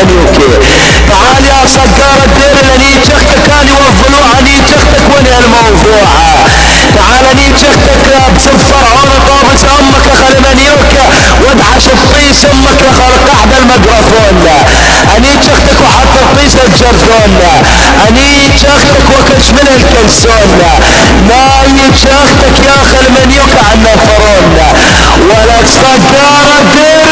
المنيوكي. تعال يا صقار الدير لاني جختك اني والضلوع اني جختك وين الموضوع. تعال اني جختك بصف فرعون طابس امك اخل منيوكا وادعش الطيس امك اخل قعد الميكروفون. اني جختك وحط الطيس الجرزون. اني جختك وكش من الكلسون. ناي جختك يا اخل منيوكا عنا فرون. ولك صقار الدير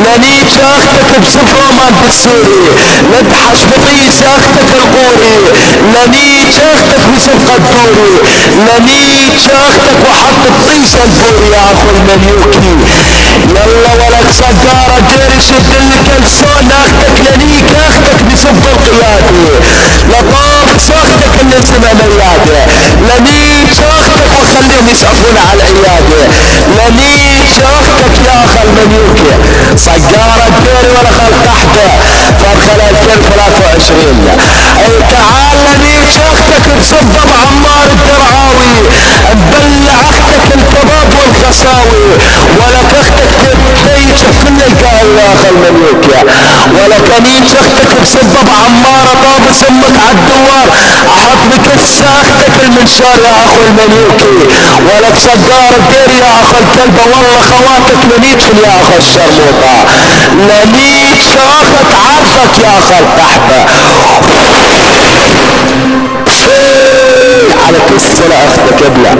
لاني جختك بصف رومان بالسوري ندحش بطيس اختك القوري. لاني جختك بصف قدوري لاني جختك وحط الطيس الفوري يا اخو المنيوكي. يلا ولك صقارة دير شد الكلسون اختك لانيك اختك بصف القيادي. لطابس اختك اللي اسمها ميادة. لاني جختك وخليهم يسعفون على العيادة. لاني جختك يا اخو المنيوكي. صقارة دير ولا خلق تحته فرخل 2023. اي تعال لاني جختك بصف عمار الدرعاوي مبلع اختك الكباب والخصاوي. ولك اختك تبيج كل القاهر يا اخي المنيوكيا. ولك انيج اختك بسبب عمارة طابس امك عالدوار احط بكسة اختك المنشار يا اخو المنيوكي. ولك صقار الدير يا اخو الكلبة والله خواتك لنيجن يا اخو الشرموطة. لنيج اخت عرفك يا اخو القحبة على كسة لاختك ابلع.